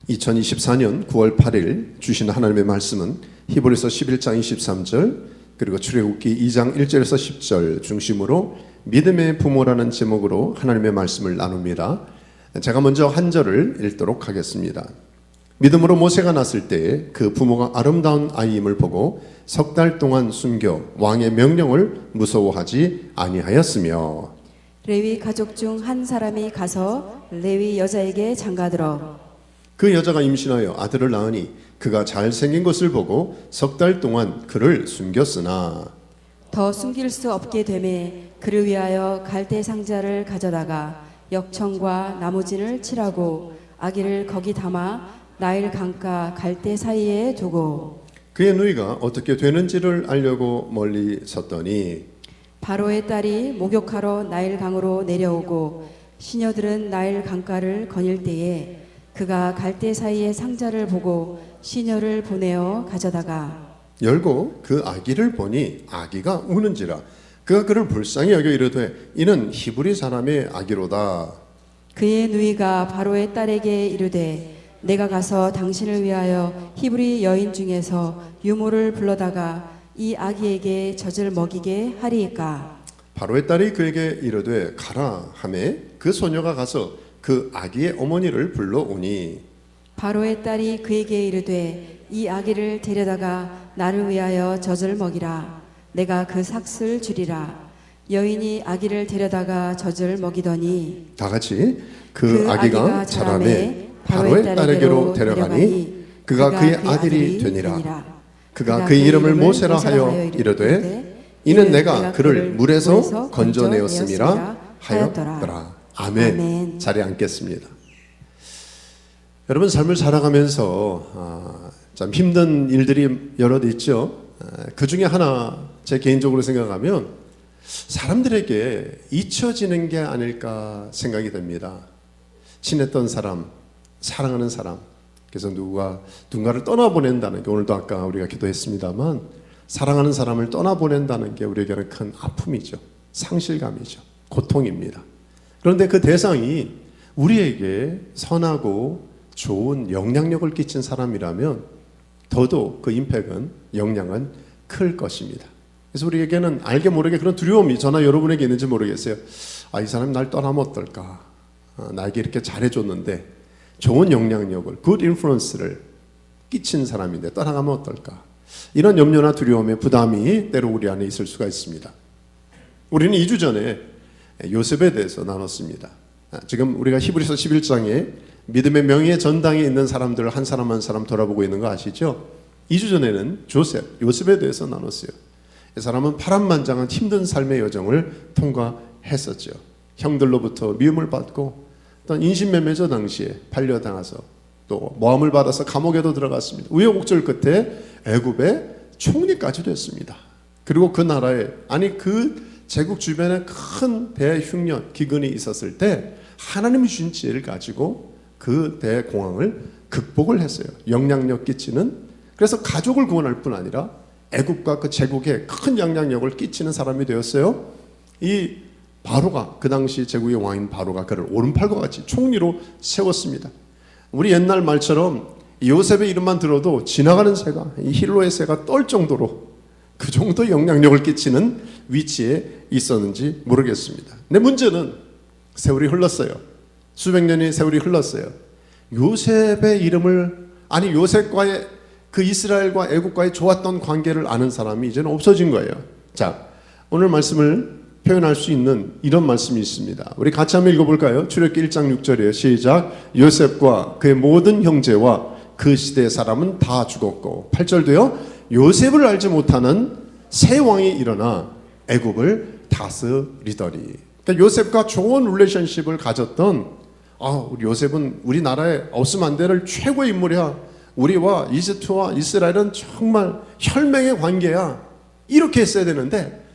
2024년 9월 8일 주신 하나님의 말씀은 히브리서 11장 23절 그리고 출애굽기 2장 1절에서 10절 중심으로 믿음의 부모라는 제목으로 하나님의 말씀을 나눕니다. 제가 먼저 한 절을 읽도록 하겠습니다. 믿음으로 모세가 났을 때에 그 부모가 아름다운 아이임을 보고 석 달 동안 숨겨 왕의 명령을 무서워하지 아니하였으며 레위 가족 중 한 사람이 가서 레위 여자에게 장가들어 그 여자가 임신하여 아들을 낳으니 그가 잘생긴 것을 보고 석 달 동안 그를 숨겼으나 더 숨길 수 없게 되매 그를 위하여 갈대 상자를 가져다가 역청과 나무진을 칠하고 아기를 거기 담아 나일 강가 갈대 사이에 두고 그의 누이가 어떻게 되는지를 알려고 멀리 섰더니 바로의 딸이 목욕하러 나일 강으로 내려오고 시녀들은 나일 강가를 거닐 때에 그가 갈대 사이에 상자를 보고 시녀를 보내어 가져다가 열고 그 아기를 보니 아기가 우는지라 그가 그를 불쌍히 여겨 이르되 이는 히브리 사람의 아기로다. 그의 누이가 바로의 딸에게 이르되 내가 가서 당신을 위하여 히브리 여인 중에서 유모를 불러다가 이 아기에게 젖을 먹이게 하리이까. 바로의 딸이 그에게 이르되 가라 하매 그 소녀가 가서 그 아기의 어머니를 불러오니 바로의 딸이 그에게 이르되 이 아기를 데려다가 나를 위하여 젖을 먹이라. 내가 그 삭슬 주리라. 여인이 아기를 데려다가 젖을 먹이더니 다 같이 그 아기가 자라매 바로의 딸에게로 데려가니 그가 그의 아들이 되니라. 그가 그의 이름을 모세라 하여 이르되 이는 내가 그를 물에서 건져내었음이라 하였더라. 아멘. 자리에 앉겠습니다. 여러분 삶을 살아가면서 참 힘든 일들이 여럿 있죠. 그 중에 하나 제 개인적으로 생각하면 사람들에게 잊혀지는 게 아닐까 생각이 됩니다. 친했던 사람, 사랑하는 사람, 그래서 누군가를 떠나보낸다는 게 오늘도 아까 우리가 기도했습니다만 사랑하는 사람을 떠나보낸다는 게 우리에게는 큰 아픔이죠. 상실감이죠. 고통입니다. 그런데 그 대상이 우리에게 선하고 좋은 영향력을 끼친 사람이라면 더더욱 그 임팩은 영향은 클 것입니다. 그래서 우리에게는 알게 모르게 그런 두려움이 저나 여러분에게 있는지 모르겠어요. 이 사람이 날 떠나면 어떨까? 나에게 이렇게 잘해줬는데 좋은 영향력을, good influence를 끼친 사람인데 떠나가면 어떨까? 이런 염려나 두려움의 부담이 때로 우리 안에 있을 수가 있습니다. 우리는 2주 전에 요셉에 대해서 나눴습니다. 지금 우리가 히브리서 11장에 믿음의 명예의 전당에 있는 사람들을 한 사람 한 사람 돌아보고 있는 거 아시죠? 2주 전에는 요셉에 대해서 나눴어요. 이 사람은 파란만장한 힘든 삶의 여정을 통과했었죠. 형들로부터 미움을 받고 또 인신매매죠. 당시에 팔려당해서 또 모함을 받아서 감옥에도 들어갔습니다. 우여곡절 끝에 애굽의 총리까지 됐습니다. 그리고 그 나라에 그 제국 주변에 큰 대흉년 기근이 있었을 때 하나님이 주신 지혜를 가지고 그 대공황을 극복을 했어요. 영향력 끼치는, 그래서 가족을 구원할 뿐 아니라 애굽과 그 제국에 큰 영향력을 끼치는 사람이 되었어요. 이 바로가, 그 당시 제국의 왕인 바로가 그를 오른팔과 같이 총리로 세웠습니다. 우리 옛날 말처럼 요셉의 이름만 들어도 지나가는 새가, 이 힐로의 새가 떨 정도로 그 정도 영향력을 끼치는 위치에 있었는지 모르겠습니다. 근데 문제는 세월이 흘렀어요. 수백 년의 세월이 흘렀어요. 요셉의 이름을, 요셉과의 그 이스라엘과 애국과의 좋았던 관계를 아는 사람이 이제는 없어진 거예요. 자, 오늘 말씀을 표현할 수 있는 이런 말씀이 있습니다. 우리 같이 한번 읽어볼까요? 출애굽기 1장 6절이에요. 시작. 요셉과 그의 모든 형제와 그 시대의 사람은 다 죽었고 8절도요. 요셉을 알지 못하는 새 왕이 일어나 애굽을 다스리더니. 그러니까 요셉과 좋은 릴레이션십을 가졌던 우리 요셉은 우리나라에 없으면 안 될 최고의 인물이야. 우리와 이집트와 이스라엘은 정말 혈맹의 관계야. 이렇게 했어야 되는데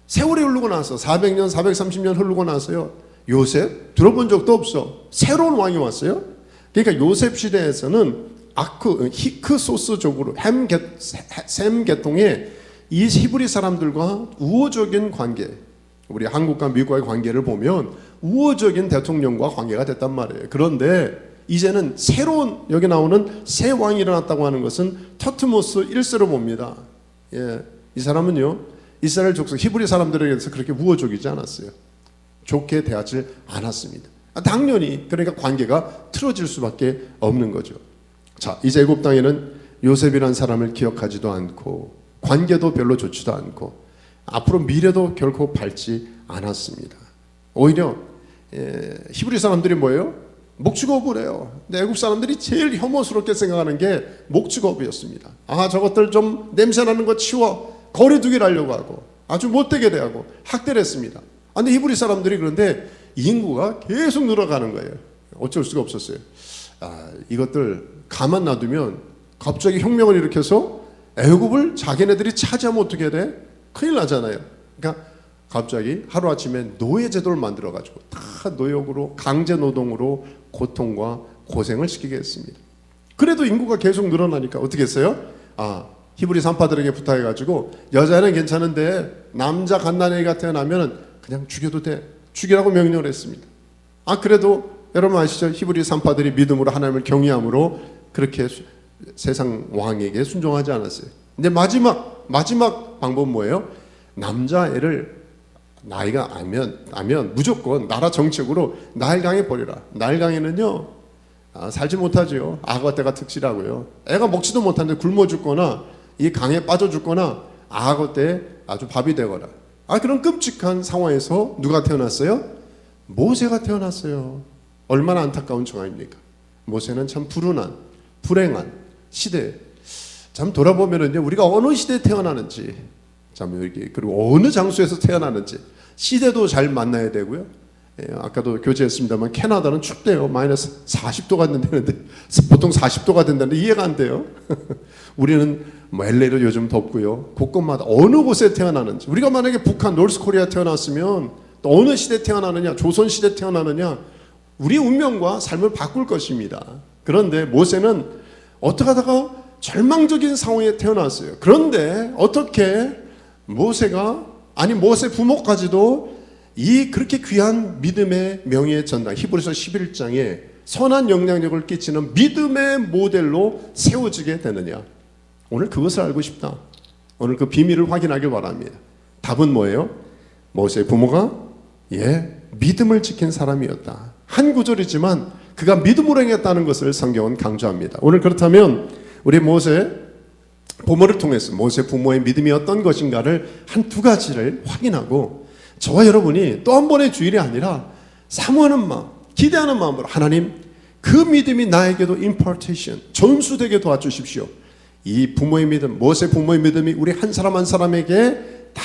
세월이 흐르고 나서 400년, 430년 흐르고 나서요. 요셉 들어본 적도 없어. 새로운 왕이 왔어요. 그러니까 요셉 시대에서는 히크소스족으로 셈 계통의 이 히브리 사람들과 우호적인 관계, 우리 한국과 미국과의 관계를 보면 우호적인 대통령과 관계가 됐단 말이에요. 그런데 이제는 새로운 여기 나오는 새 왕이 일어났다고 하는 것은 터트모스 1세로 봅니다. 예, 이 사람은요 이스라엘 족속 히브리 사람들에게서 그렇게 우호적이지 않았어요. 좋게 대하지 않았습니다. 당연히 그러니까 관계가 틀어질 수밖에 없는 거죠. 자, 이제 애굽 땅에는 요셉이라는 사람을 기억하지도 않고 관계도 별로 좋지도 않고 앞으로 미래도 결코 밝지 않았습니다. 오히려 히브리 사람들이 뭐예요? 목축업을 해요. 근데 애국 사람들이 제일 혐오스럽게 생각하는 게 목축업이었습니다. 아, 저것들 좀 냄새나는 거 치워 거리두기를 하려고 하고 아주 못되게 대하고 학대를 했습니다. 근데 히브리 사람들이 그런데 인구가 계속 늘어가는 거예요. 어쩔 수가 없었어요. 이것들 가만 놔두면 갑자기 혁명을 일으켜서 애굽을 자기네들이 차지하면 어떻게 돼? 큰일 나잖아요. 그러니까 갑자기 하루아침에 노예제도를 만들어가지고 다 노역으로 강제노동으로 고통과 고생을 시키게 했습니다. 그래도 인구가 계속 늘어나니까 어떻게 했어요? 히브리 산파들에게 부탁해가지고 여자는 괜찮은데 남자 갓난아기가 태어나면 그냥 죽여도 돼. 죽이라고 명령을 했습니다. 그래도 여러분 아시죠? 히브리 산파들이 믿음으로 하나님을 경외함으로 그렇게 세상 왕에게 순종하지 않았어요. 근데 마지막 방법은 뭐예요? 남자애를 나이가 아면 무조건 나라 정책으로 나일강에 버리라. 나일강에는요 살지 못하죠. 악어 때가 특실하고요. 애가 먹지도 못하는데 굶어 죽거나 이 강에 빠져 죽거나 악어 때 아주 밥이 되거나 그런 끔찍한 상황에서 누가 태어났어요? 모세가 태어났어요. 얼마나 안타까운 정황입니까? 모세는 참 불행한 시대. 참 돌아보면은요 우리가 어느 시대에 태어나는지 참 여기 그리고 어느 장소에서 태어나는지 시대도 잘 만나야 되고요. 아까도 교제했습니다만 캐나다는 춥대요. 마이너스 40도가 된다는데 보통 40도가 된다는데 이해가 안 돼요. 우리는 LA도 요즘 덥고요. 곳곳마다 어느 곳에 태어나는지 우리가 만약에 북한 노스코리아 태어났으면 또 어느 시대에 태어나느냐 조선시대에 태어나느냐 우리 운명과 삶을 바꿀 것입니다. 그런데 모세는 어떻게 하다가 절망적인 상황에 태어났어요. 그런데 어떻게 모세 부모까지도 이 그렇게 귀한 믿음의 명예의 전당 히브리서 11장에 선한 영향력을 끼치는 믿음의 모델로 세워지게 되느냐. 오늘 그것을 알고 싶다. 오늘 그 비밀을 확인하길 바랍니다. 답은 뭐예요? 모세의 부모가 믿음을 지킨 사람이었다. 한 구절이지만 그가 믿음으로 행했다는 것을 성경은 강조합니다. 오늘 그렇다면 우리 모세 부모를 통해서 모세 부모의 믿음이 어떤 것인가를 한 두 가지를 확인하고 저와 여러분이 또 한 번의 주일이 아니라 사모하는 마음, 기대하는 마음으로 하나님 그 믿음이 나에게도 impartation, 전수되게 도와주십시오. 이 부모의 믿음, 모세 부모의 믿음이 우리 한 사람 한 사람에게 다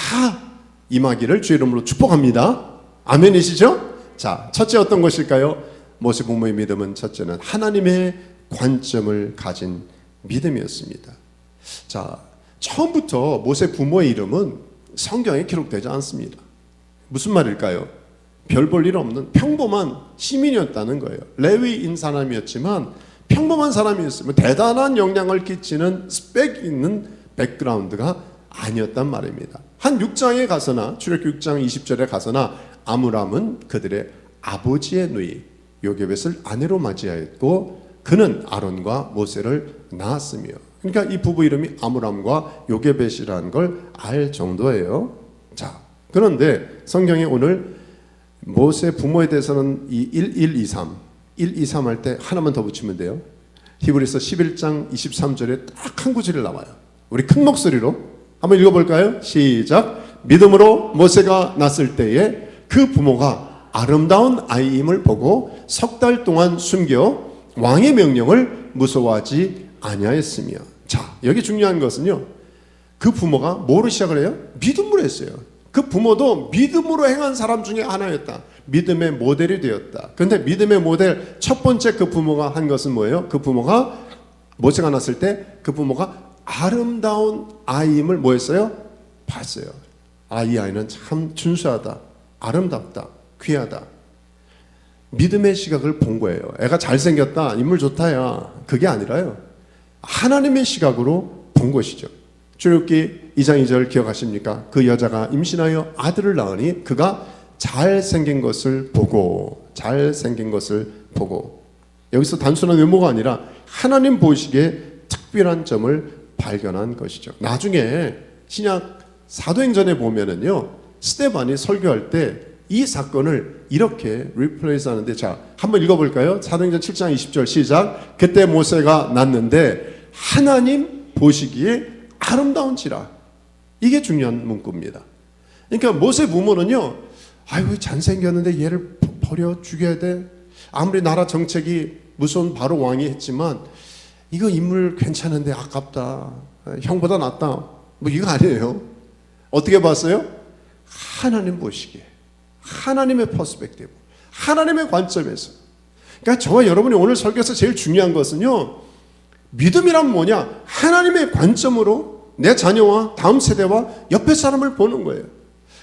임하기를 주의 이름으로 축복합니다. 아멘이시죠? 자, 첫째 어떤 것일까요? 모세 부모의 믿음은 첫째는 하나님의 관점을 가진 믿음이었습니다. 자, 처음부터 모세 부모의 이름은 성경에 기록되지 않습니다. 무슨 말일까요? 별 볼 일 없는 평범한 시민이었다는 거예요. 레위인 사람이었지만 평범한 사람이었어요. 대단한 영향을 끼치는 스펙 있는 백그라운드가 아니었단 말입니다. 한 6장에 가서나 출애굽기 6장 20절에 가서나 아므람은 그들의 아버지의 누이 요게벳을 아내로 맞이하였고 그는 아론과 모세를 낳았으며 그러니까 이 부부 이름이 아므람과 요게벳이라는 걸 알 정도예요. 자, 그런데 성경에 오늘 모세 부모에 대해서는 이 1123 할 때 하나만 더 붙이면 돼요. 히브리서 11장 23절에 딱 한 구절이 나와요. 우리 큰 목소리로 한번 읽어볼까요? 시작. 믿음으로 모세가 났을 때에 그 부모가 아름다운 아이임을 보고 석 달 동안 숨겨 왕의 명령을 무서워하지 아니하였으며. 자, 여기 중요한 것은요. 그 부모가 뭐로 시작을 해요? 믿음으로 했어요. 그 부모도 믿음으로 행한 사람 중에 하나였다. 믿음의 모델이 되었다. 그런데 믿음의 모델 첫 번째 그 부모가 한 것은 뭐예요? 그 부모가 모세가 났을 때 그 부모가 아름다운 아이임을 뭐 했어요? 봤어요. 이 아이는 참 준수하다. 아름답다. 귀하다. 믿음의 시각을 본 거예요. 애가 잘생겼다. 인물 좋다야. 그게 아니라요. 하나님의 시각으로 본 것이죠. 출애굽기 2장 2절 기억하십니까? 그 여자가 임신하여 아들을 낳으니 그가 잘생긴 것을 보고 여기서 단순한 외모가 아니라 하나님 보시기에 특별한 점을 발견한 것이죠. 나중에 신약 사도행전에 보면은요, 스데반이 설교할 때 이 사건을 이렇게 리플레이스 하는데, 자, 한번 읽어볼까요? 사도행전 7장 20절 시작. 그때 모세가 났는데 하나님 보시기에 아름다운지라. 이게 중요한 문구입니다. 그러니까 모세 부모는요, 아이고 잘생겼는데 얘를 버려 죽여야 돼. 아무리 나라 정책이 무서운 바로 왕이 했지만 이거 인물 괜찮은데 아깝다. 형보다 낫다. 뭐 이거 아니에요. 어떻게 봤어요? 하나님 보시기에, 하나님의 퍼스펙티브, 하나님의 관점에서. 그러니까 저와 여러분이 오늘 설교에서 제일 중요한 것은요, 믿음이란 뭐냐? 하나님의 관점으로 내 자녀와 다음 세대와 옆에 사람을 보는 거예요.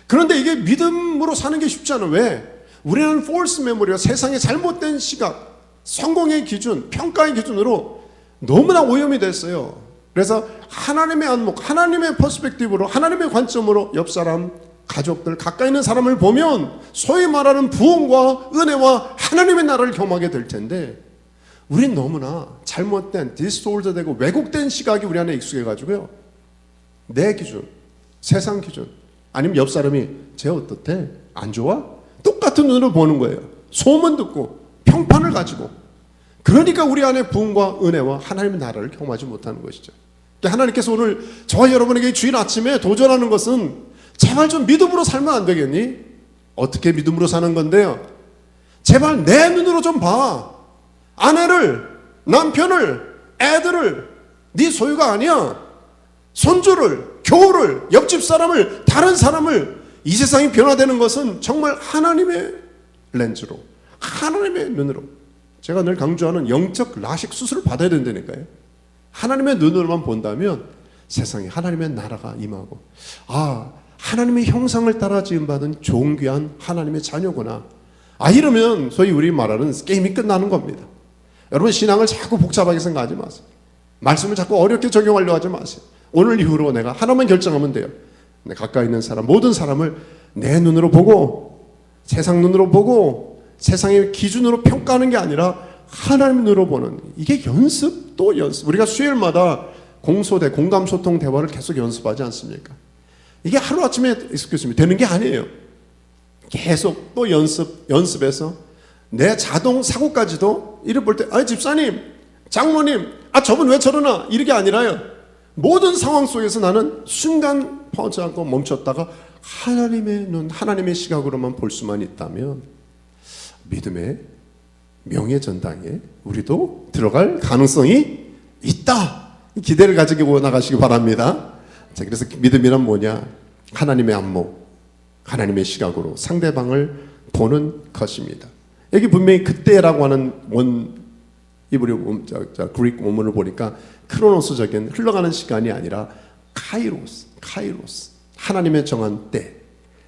그런데 이게 믿음으로 사는 게 쉽지 않아. 왜? 우리는 false memory와 세상의 잘못된 시각, 성공의 기준, 평가의 기준으로 너무나 오염이 됐어요. 그래서 하나님의 안목, 하나님의 퍼스펙티브로, 하나님의 관점으로 옆 사람, 가족들, 가까이 있는 사람을 보면 소위 말하는 부흥과 은혜와 하나님의 나라를 경험하게 될 텐데, 우린 너무나 잘못된, 디스토르트되고 왜곡된 시각이 우리 안에 익숙해가지고요, 내 기준, 세상 기준, 아니면 옆 사람이 쟤 어떻대? 안 좋아? 똑같은 눈으로 보는 거예요. 소문 듣고 평판을 가지고. 그러니까 우리 안에 부흥과 은혜와 하나님의 나라를 경험하지 못하는 것이죠. 하나님께서 오늘 저와 여러분에게 주일 아침에 도전하는 것은, 제발 좀 믿음으로 살면 안 되겠니? 어떻게 믿음으로 사는 건데요? 제발 내 눈으로 좀 봐. 아내를, 남편을, 애들을 네 소유가 아니야. 손주를, 교우를, 옆집 사람을, 다른 사람을. 이 세상이 변화되는 것은 정말 하나님의 렌즈로, 하나님의 눈으로. 제가 늘 강조하는 영적 라식 수술을 받아야 된다니까요. 하나님의 눈으로만 본다면 세상에 하나님의 나라가 임하고, 아, 하나님의 형상을 따라 지음받은 존귀한 하나님의 자녀구나. 아, 이러면 소위 우리 말하는 게임이 끝나는 겁니다. 여러분, 신앙을 자꾸 복잡하게 생각하지 마세요. 말씀을 자꾸 어렵게 적용하려고 하지 마세요. 오늘 이후로 내가 하나만 결정하면 돼요. 내 가까이 있는 사람, 모든 사람을 내 눈으로 보고, 세상 눈으로 보고, 세상의 기준으로 평가하는 게 아니라 하나님 눈으로 보는, 이게 연습 또 연습. 우리가 수요일마다 공소대, 공감소통 대화를 계속 연습하지 않습니까? 이게 하루아침에 되는 게 아니에요. 계속 또 연습해서 내 자동 사고까지도 이를 볼 때, 아, 집사님, 장모님, 아, 저분 왜 저러나, 이게 아니라요. 모든 상황 속에서 나는 순간 퍼지 않고 멈췄다가 하나님의 눈, 하나님의 시각으로만 볼 수만 있다면 믿음의 명예 전당에 우리도 들어갈 가능성이 있다. 기대를 가지고 나가시기 바랍니다. 자, 그래서 믿음이란 뭐냐? 하나님의 안목, 하나님의 시각으로 상대방을 보는 것입니다. 여기 분명히 그때라고 하는 그리스 원문을 보니까 크로노스적인 흘러가는 시간이 아니라 카이로스, 하나님의 정한 때,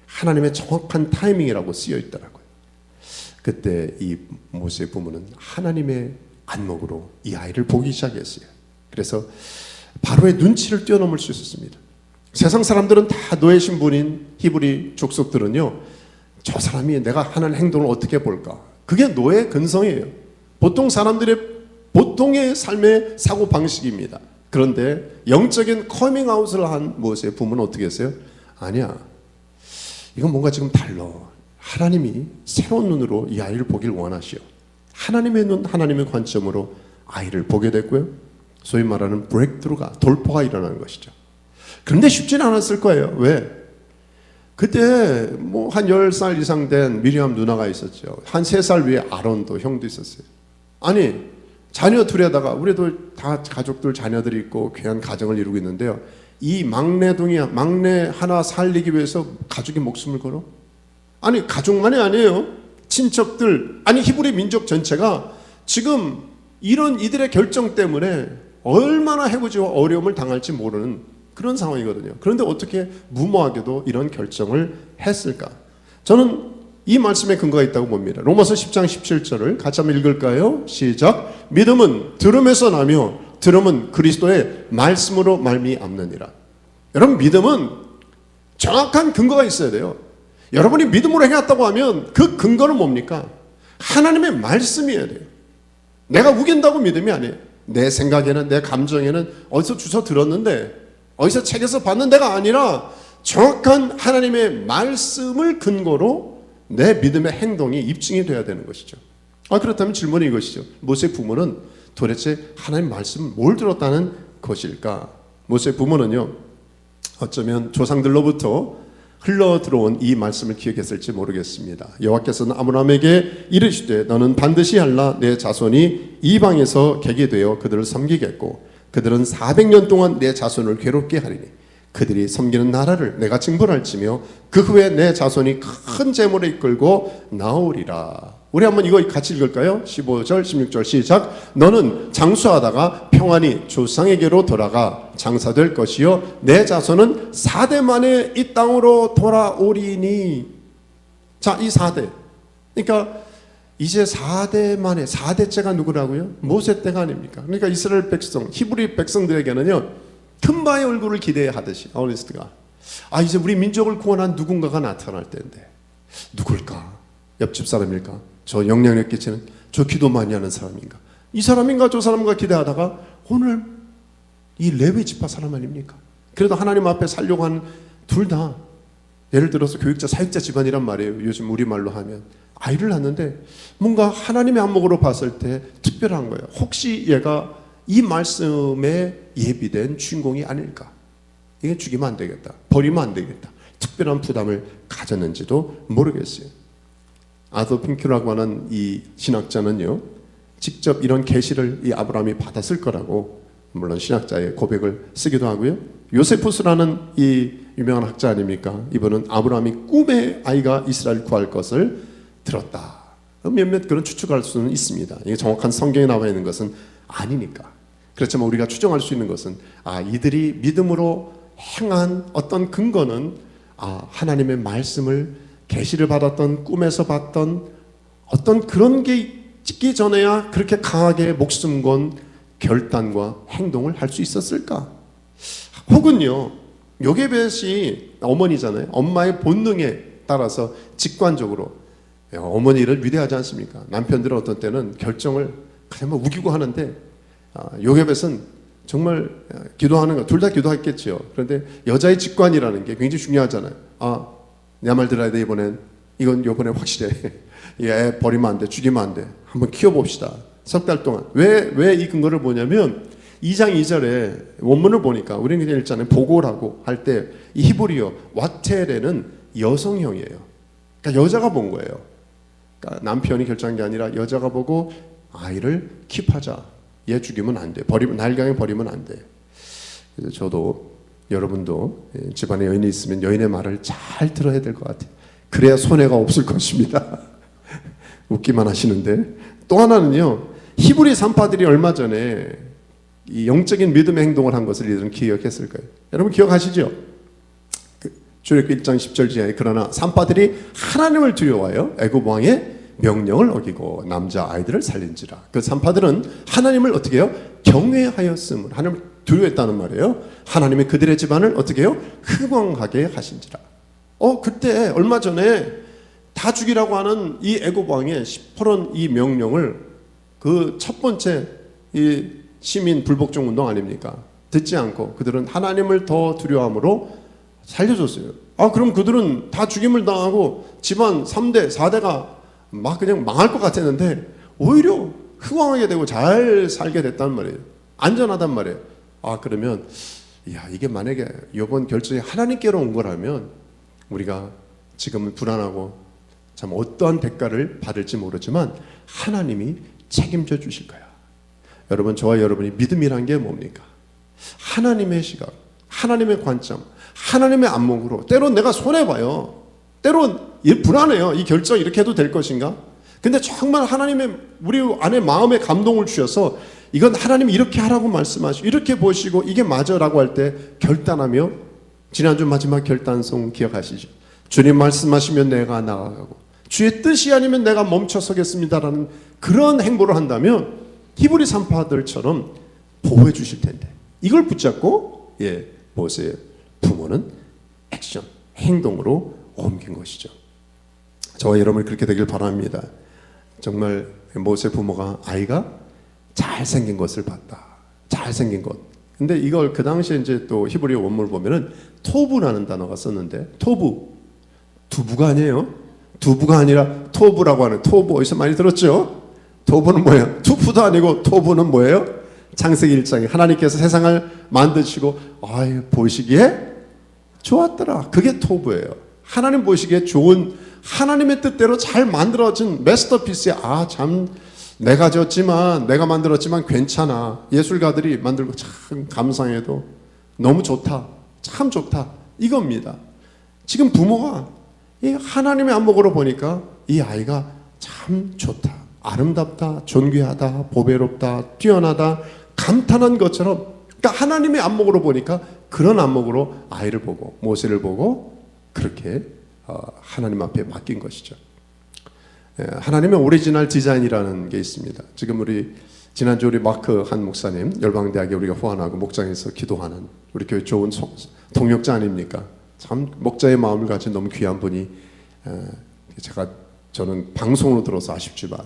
하나님의 정확한 타이밍이라고 쓰여 있더라고요. 그때 이 모세 부모는 하나님의 안목으로 이 아이를 보기 시작했어요. 그래서 바로의 눈치를 뛰어넘을 수 있었습니다. 세상 사람들은 다 노예 신분인 히브리 족속들은요, 저 사람이 내가 하는 행동을 어떻게 볼까? 그게 노예 근성이에요. 보통 사람들의 보통의 삶의 사고 방식입니다. 그런데 영적인 커밍아웃을 한 모세의 부모는 어떻게 했어요? 아니야, 이건 뭔가 지금 달라. 하나님이 새로운 눈으로 이 아이를 보길 원하시오. 하나님의 눈, 하나님의 관점으로 아이를 보게 됐고요. 소위 말하는 브레이크트루가, 돌파가 일어나는 것이죠. 그런데 쉽지는 않았을 거예요. 왜? 그때 뭐 한 10살 이상 된 미리암 누나가 있었죠. 한 3살 위에 아론도 형도 있었어요. 아니, 자녀 둘에다가, 우리도 다 가족들 자녀들이 있고 귀한 가정을 이루고 있는데요, 이 막내 하나 살리기 위해서 가족이 목숨을 걸어? 아니, 가족만이 아니에요. 친척들, 아니 히브리 민족 전체가 지금 이런 이들의 결정 때문에 얼마나 해코지와 어려움을 당할지 모르는 그런 상황이거든요. 그런데 어떻게 무모하게도 이런 결정을 했을까? 저는 이 말씀에 근거가 있다고 봅니다. 로마서 10장 17절을 같이 한번 읽을까요? 시작. 믿음은 들음에서 나며 들음은 그리스도의 말씀으로 말미암느니라. 여러분, 믿음은 정확한 근거가 있어야 돼요. 여러분이 믿음으로 행했다고 하면 그 근거는 뭡니까? 하나님의 말씀이어야 돼요. 내가 우긴다고 믿음이 아니에요. 내 생각에는, 내 감정에는 어디서 주워 들었는데, 어디서 책에서 봤는 데가 아니라 정확한 하나님의 말씀을 근거로 내 믿음의 행동이 입증이 돼야 되는 것이죠. 그렇다면 질문이 이것이죠. 모세의 부모는 도대체 하나님 말씀을 뭘 들었다는 것일까? 모세의 부모는요, 어쩌면 조상들로부터 흘러 들어온 이 말씀을 기억했을지 모르겠습니다. 여호와께서는 아브라함에게 이르시되 너는 반드시 할라. 내 자손이 이방에서 객이 되어 그들을 섬기겠고 그들은 400년 동안 내 자손을 괴롭게 하리니 그들이 섬기는 나라를 내가 징벌할지며 그 후에 내 자손이 큰 재물에 이끌고 나오리라. 우리 한번 이거 같이 읽을까요? 15절 16절 시작. 너는 장수하다가 평안히 조상에게로 돌아가 장사될 것이요 내 자손은 4대 만에 이 땅으로 돌아오리니. 자, 이 4대, 그러니까 이제 4대 만에 4대째가 누구라고요? 모세 때가 아닙니까? 그러니까 이스라엘 백성, 히브리 백성들에게는요 큰 바의 얼굴을 기대하듯이 어리스트가 이제 우리 민족을 구원한 누군가가 나타날 때인데 누굴까? 옆집 사람일까? 저 영향력 끼치는, 저 기도 많이 하는 사람인가? 이 사람인가 저 사람인가 기대하다가 오늘 이 레위 지파 사람 아닙니까? 그래도 하나님 앞에 살려고 하는 둘 다, 예를 들어서 교육자 사역자 집안이란 말이에요. 요즘 우리말로 하면 아이를 낳는데 뭔가 하나님의 안목으로 봤을 때 특별한 거예요. 혹시 얘가 이 말씀에 예비된 주인공이 아닐까? 이게 죽이면 안 되겠다, 버리면 안 되겠다, 특별한 부담을 가졌는지도 모르겠어요. 아더 핑큐라고 하는 이 신학자는요, 직접 이런 계시를 이 아브라함이 받았을 거라고 물론 신학자의 고백을 쓰기도 하고요. 요세푸스라는 이 유명한 학자 아닙니까? 이분은 아브라함이 꿈에 아이가 이스라엘 구할 것을 들었다, 몇몇 그런 추측할 수는 있습니다. 이게 정확한 성경에 나와 있는 것은 아니니까. 그렇지만 우리가 추정할 수 있는 것은 이들이 믿음으로 행한 어떤 근거는 하나님의 말씀을, 계시를 받았던, 꿈에서 봤던 어떤 그런 게 찍기 전에야 그렇게 강하게 목숨 건 결단과 행동을 할 수 있었을까? 혹은요, 요게벳이 어머니잖아요. 엄마의 본능에 따라서 직관적으로, 어머니를 위대하지 않습니까? 남편들은 어떤 때는 결정을 그냥 우기고 하는데 요게벳은 정말 기도하는 거, 둘 다 기도했겠죠. 그런데 여자의 직관이라는 게 굉장히 중요하잖아요. 내 말 들어야 돼, 이번엔. 이건 요번에 확실해. 애 버리면 안 돼, 죽이면 안 돼. 한번 키워봅시다. 석 달 동안. 왜 이 근거를 보냐면 2장 2절에 원문을 보니까 우리는 그냥 읽잖아요. 보고라고 할 때 이 히브리어 와테레는 여성형이에요. 그러니까 여자가 본 거예요. 그러니까 남편이 결정한 게 아니라 여자가 보고 아이를 킵하자. 얘 죽이면 안 돼. 날강에 버리면 안 돼. 그래서 저도, 여러분도 집안에 여인이 있으면 여인의 말을 잘 들어야 될 것 같아요. 그래야 손해가 없을 것입니다. 웃기만 하시는데. 또 하나는요, 히브리 산파들이 얼마 전에 이 영적인 믿음의 행동을 한 것을 이들은 기억했을 거예요. 여러분 기억하시죠? 출애굽기 1장 10절 지하에 그러나 산파들이 하나님을 두려워하여 애굽 왕의 명령을 어기고 남자 아이들을 살린지라. 그 산파들은 하나님을 어떻게 해요? 경외하였음을, 하나님을 두려워했다는 말이에요. 하나님이 그들의 집안을 어떻게 해요? 흥왕하게 하신지라. 그때 얼마 전에 다 죽이라고 하는 이 애굽 왕의 시퍼런 이 명령을 그 첫 번째 이 시민 불복종 운동 아닙니까? 듣지 않고 그들은 하나님을 더 두려워함으로 살려줬어요. 그럼 그들은 다 죽임을 당하고 집안 3대, 4대가 막 그냥 망할 것 같았는데 오히려 흥왕하게 되고 잘 살게 됐단 말이에요. 안전하단 말이에요. 그러면 이게 만약에 이번 결정이 하나님께로 온 거라면 우리가 지금은 불안하고 참 어떠한 대가를 받을지 모르지만 하나님이 책임져 주실 거야. 여러분, 저와 여러분이 믿음이란 게 뭡니까? 하나님의 시각, 하나님의 관점, 하나님의 안목으로. 때론 내가 손해봐요. 때론 불안해요. 이 결정 이렇게 해도 될 것인가? 근데 정말 하나님의 우리 안에 마음에 감동을 주셔서 이건 하나님이 이렇게 하라고 말씀하시고 이렇게 보시고 이게 맞아라고 할 때 결단하며, 지난주 마지막 결단송 기억하시죠? 주님 말씀하시면 내가 나아가고 주의 뜻이 아니면 내가 멈춰 서겠습니다라는 그런 행보를 한다면 히브리 산파들처럼 보호해 주실 텐데, 이걸 붙잡고 모세의 부모는 액션, 행동으로 옮긴 것이죠. 저와 여러분이 그렇게 되길 바랍니다. 정말 모세 부모가 아이가 잘생긴 것을 봤다. 잘생긴 것. 근데 이걸 그 당시에 이제 또 히브리 원문을 보면은 토부라는 단어가 썼는데, 토부. 두부가 아니에요. 두부가 아니라 토부라고 하는, 토부 어디서 많이 들었죠? 토부는 뭐예요? 투푸도 아니고 토부는 뭐예요? 창세기 1장에 하나님께서 세상을 만드시고 보시기에 좋았더라. 그게 토부예요. 하나님 보시기에 좋은, 하나님의 뜻대로 잘 만들어진 마스터피스야. 참 내가 졌지만, 내가 만들었지만 괜찮아. 예술가들이 만들고 참 감상해도 너무 좋다. 참 좋다. 이겁니다. 지금 부모가 이 하나님의 안목으로 보니까 이 아이가 참 좋다. 아름답다. 존귀하다. 보배롭다. 뛰어나다. 감탄한 것처럼, 그러니까 하나님의 안목으로 보니까 그런 안목으로 아이를 보고 모세를 보고 그렇게 하나님 앞에 맡긴 것이죠. 하나님의 오리지널 디자인이라는 게 있습니다. 지금 우리 지난주 우리 마크 한 목사님 열방대학에 우리가 후원하고 목장에서 기도하는 우리 교회 좋은 동역자 아닙니까? 참 목자의 마음을 가진 너무 귀한 분이, 저는 방송으로 들어서 아쉽지만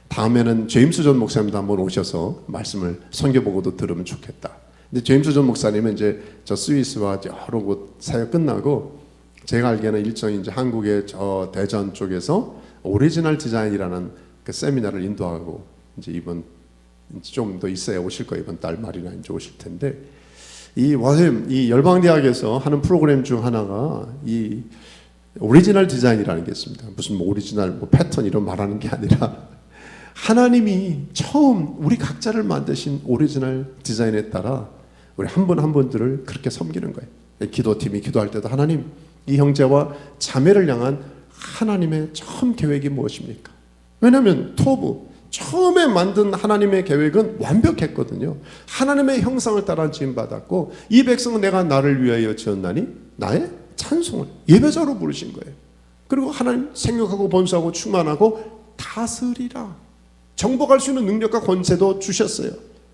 다음에는 제임스 존 목사님도 한번 오셔서 말씀을 선교 보고도 들으면 좋겠다. 근데 제임스 존 목사님은 이제 저 스위스와 여러 곳 사역 끝나고 제가 알기에는 일정이 이제 한국의 저 대전 쪽에서 오리지널 디자인이라는 그 세미나를 인도하고 이제 이번 좀 더 있어야 오실 거예요. 이번 달 말이나 이제 오실 텐데, 이 열방대학에서 하는 프로그램 중 하나가 이 오리지널 디자인이라는 게 있습니다. 무슨 뭐 오리지널 뭐 패턴 이런 말하는 게 아니라 하나님이 처음 우리 각자를 만드신 오리지널 디자인에 따라 우리 한 분 한 분들을 그렇게 섬기는 거예요. 기도팀이 기도할 때도 하나님, 이 형제와 자매를 향한 하나님의 처음 계획이 무엇입니까? 왜냐하면 토부, 처음에 만든 하나님의 계획은 완벽했거든요. 하나님의 형상을 따라 지음받았고 이 백성은 내가 나를 위하여 지었나니 나의 찬송을 예배자로 부르신 거예요. 그리고 하나님 생육하고 번수하고 충만하고 다스리라. 정복할 수 있는 능력과 권세도 주셨어요.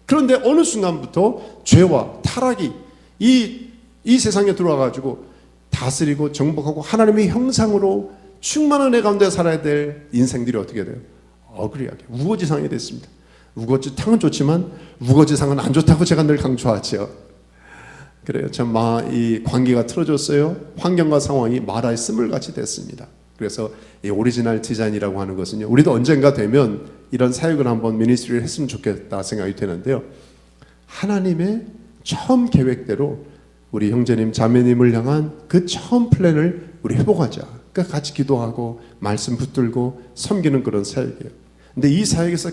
그런데 어느 순간부터 죄와 타락이 이 세상에 들어와가지고 다스리고 정복하고 하나님의 형상으로 충만한 애 가운데 살아야 될 인생들이 어떻게 돼요? 어그리하게 우거지상이 됐습니다. 우거지탕은 좋지만 우거지상은 안 좋다고 제가 늘 강조하죠. 그래요. 참 이 관계가 틀어졌어요. 환경과 상황이 마라의 스물같이 됐습니다. 그래서 이 오리지널 디자인이라고 하는 것은요, 우리도 언젠가 되면 이런 사역을 한번 미니스트리를 했으면 좋겠다 생각이 되는데요, 하나님의 처음 계획대로 우리 형제님 자매님을 향한 그 처음 플랜을 우리 회복하자. 그러니까 같이 기도하고 말씀 붙들고 섬기는 그런 사역이에요. 근데 이 사역에서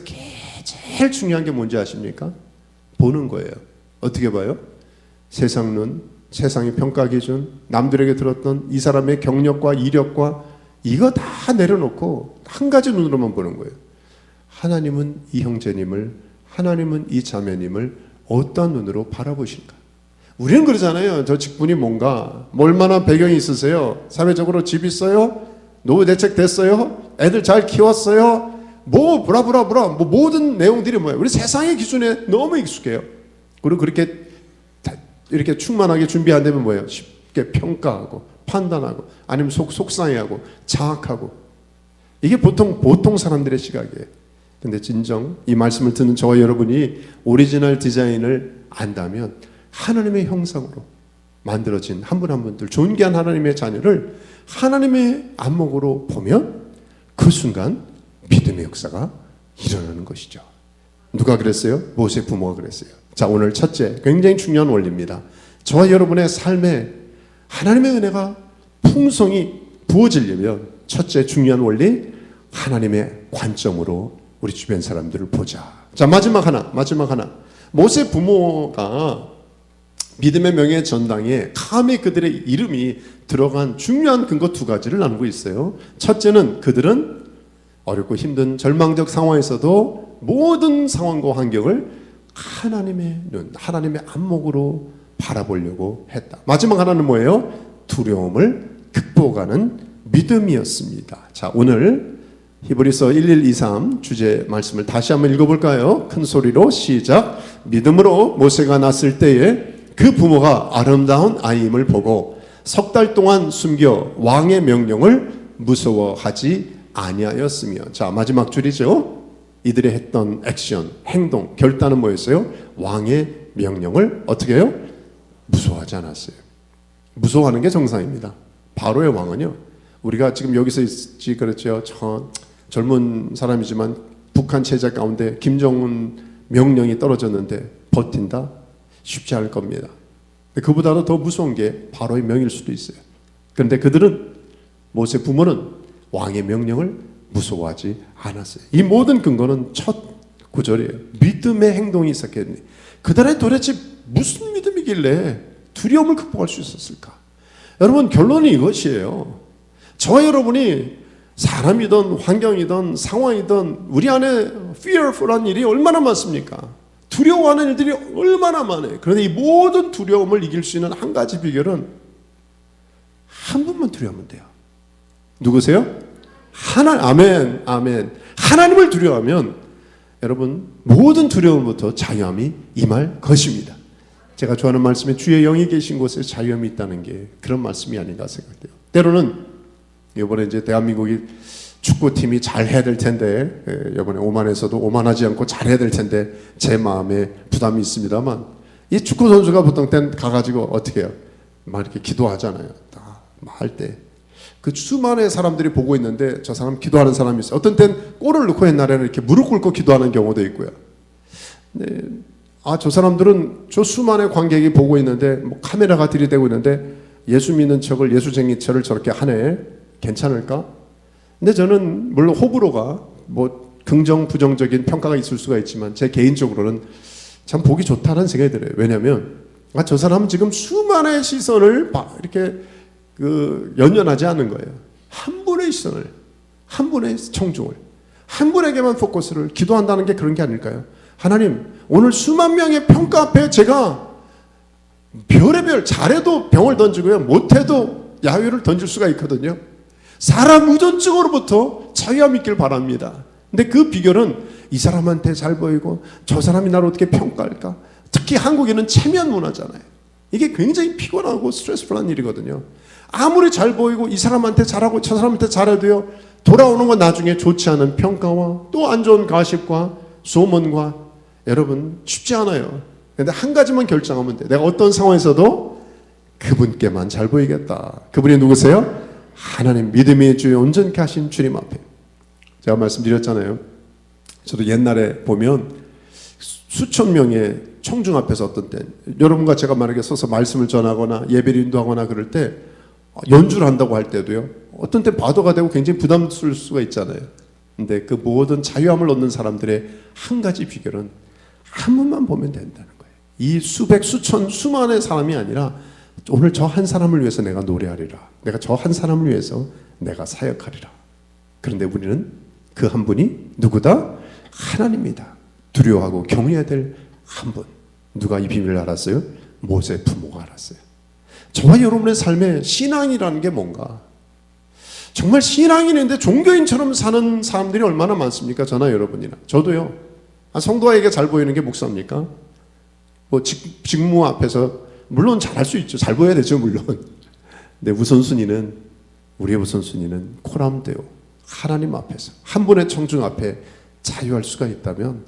제일 중요한 게 뭔지 아십니까? 보는 거예요. 어떻게 봐요? 세상 눈, 세상의 평가 기준, 남들에게 들었던 이 사람의 경력과 이력과 이거 다 내려놓고 한 가지 눈으로만 보는 거예요. 하나님은 이 형제님을, 하나님은 이 자매님을 어떤 눈으로 바라보실까? 우리는 그러잖아요. 저 직분이 뭔가, 얼마나 배경이 있으세요? 사회적으로 집 있어요? 노후 대책 됐어요? 애들 잘 키웠어요? 뭐 브라브라브라 뭐 모든 내용들이 뭐예요? 우리 세상의 기준에 너무 익숙해요. 그리고 그렇게 이렇게 충만하게 준비 안 되면 뭐예요? 쉽게 평가하고 판단하고 아니면 속상해하고 자학하고, 이게 보통 사람들의 시각이에요. 근데 진정 이 말씀을 듣는 저와 여러분이 오리지널 디자인을 안다면 하나님의 형상으로 만들어진 한 분 한 분들, 존귀한 하나님의 자녀를 하나님의 안목으로 보면 그 순간 믿음의 역사가 일어나는 것이죠. 누가 그랬어요? 모세 부모가 그랬어요. 자, 오늘 첫째 굉장히 중요한 원리입니다. 저와 여러분의 삶에 하나님의 은혜가 풍성히 부어지려면 첫째 중요한 원리, 하나님의 관점으로 우리 주변 사람들을 보자. 자, 마지막 하나. 모세 부모가 믿음의 명예 전당에 감히 그들의 이름이 들어간 중요한 근거 두 가지를 나누고 있어요. 첫째는 그들은 어렵고 힘든 절망적 상황에서도 모든 상황과 환경을 하나님의 눈, 하나님의 안목으로 바라보려고 했다. 마지막 하나는 뭐예요? 두려움을 극복하는 믿음이었습니다. 자, 오늘 히브리서 1123 주제 말씀을 다시 한번 읽어볼까요? 큰 소리로 시작. 믿음으로 모세가 났을 때에 그 부모가 아름다운 아이임을 보고 석 달 동안 숨겨 왕의 명령을 무서워하지 아니하였으며. 자, 마지막 줄이죠. 이들이 했던 액션, 행동, 결단은 뭐였어요? 왕의 명령을 어떻게 해요? 무서워하지 않았어요. 무서워하는 게 정상입니다. 바로의 왕은요, 우리가 지금 여기서 있지 그렇죠. 젊은 사람이지만 북한 체제 가운데 김정은 명령이 떨어졌는데 버틴다? 쉽지 않을 겁니다. 그보다도 더 무서운 게 바로의 명일 수도 있어요. 그런데 그들은, 모세 부모는 왕의 명령을 무서워하지 않았어요. 이 모든 근거는 첫 구절이에요. 믿음의 행동이 있었겠니? 그들의 도대체 무슨 믿음이길래 두려움을 극복할 수 있었을까? 여러분, 결론이 이것이에요. 저와 여러분이 사람이든 환경이든 상황이든 우리 안에 fearful한 일이 얼마나 많습니까? 두려워하는 일들이 얼마나 많아요. 그런데 이 모든 두려움을 이길 수 있는 한 가지 비결은 한 분만 두려워하면 돼요. 누구세요? 아멘, 아멘. 하나님을 두려워하면 여러분 모든 두려움부터 자유함이 임할 것입니다. 제가 좋아하는 말씀에 주의 영이 계신 곳에 자유함이 있다는 게 그런 말씀이 아닌가 생각돼요. 때로는 이번에 이제 대한민국이 축구팀이 잘 해야 될 텐데, 이번에 오만에서도 오만하지 않고 잘 해야 될 텐데 제 마음에 부담이 있습니다만, 이 축구 선수가 보통 땐 가가지고 어떻게 해요? 막 이렇게 기도하잖아요. 할 때 그 수많은 사람들이 보고 있는데 저 사람 기도하는 사람이 있어요. 어떤 땐 골을 넣고 옛날에는 이렇게 무릎 꿇고 기도하는 경우도 있고요. 근데 저 사람들은 저 수많은 관객이 보고 있는데 뭐 카메라가 들이대고 있는데 예수 믿는 척을, 예수쟁이 척을 저렇게 하네. 괜찮을까? 근데 저는 물론 호불호가 뭐 긍정 부정적인 평가가 있을 수가 있지만 제 개인적으로는 참 보기 좋다는 생각이 들어요. 왜냐하면 저 사람은 지금 수많은 시선을 이렇게 연연하지 않는 거예요. 한 분의 시선을, 한 분의 청중을, 한 분에게만 포커스를, 기도한다는 게 그런 게 아닐까요? 하나님, 오늘 수만 명의 평가 앞에 제가 별의별, 잘해도 병을 던지고요, 못해도 야유를 던질 수가 있거든요. 사람 의존증으로부터 자유함 있길 바랍니다. 근데 그 비결은 이 사람한테 잘 보이고 저 사람이 나를 어떻게 평가할까? 특히 한국인은 체면 문화잖아요. 이게 굉장히 피곤하고 스트레스풀한 일이거든요. 아무리 잘 보이고 이 사람한테 잘하고 저 사람한테 잘해도요, 돌아오는 건 나중에 좋지 않은 평가와 또 안 좋은 가십과 소문과, 여러분 쉽지 않아요. 근데 한 가지만 결정하면 돼. 내가 어떤 상황에서도 그분께만 잘 보이겠다. 그분이 누구세요? 하나님, 믿음의 주여 온전케 하신 주님 앞에. 제가 말씀드렸잖아요. 저도 옛날에 보면 수천 명의 청중 앞에서 어떤 때 여러분과 제가 만약에 서서 말씀을 전하거나 예배를 인도하거나 그럴 때, 연주를 한다고 할 때도요, 어떤 때 바도가 되고 굉장히 부담스러울 수가 있잖아요. 근데 그 모든 자유함을 얻는 사람들의 한 가지 비결은 한 분만 보면 된다는 거예요. 이 수백 수천 수만의 사람이 아니라 오늘 저 한 사람을 위해서 내가 노래하리라. 내가 저 한 사람을 위해서 내가 사역하리라. 그런데 우리는 그 한 분이 누구다? 하나님이다. 두려워하고 경외해야 될 한 분. 누가 이 비밀을 알았어요? 모세 부모가 알았어요. 저와 여러분의 삶에 신앙이라는 게 뭔가? 정말 신앙이 있는데 종교인처럼 사는 사람들이 얼마나 많습니까? 저나 여러분이나. 저도요. 성도에게 잘 보이는 게 목사입니까? 뭐 직무 앞에서 물론 잘할 수 있죠. 잘 보여야 되죠, 물론. 근데 우선순위는, 우리의 우선순위는 코람데오, 하나님 앞에서 한 분의 청중 앞에 자유할 수가 있다면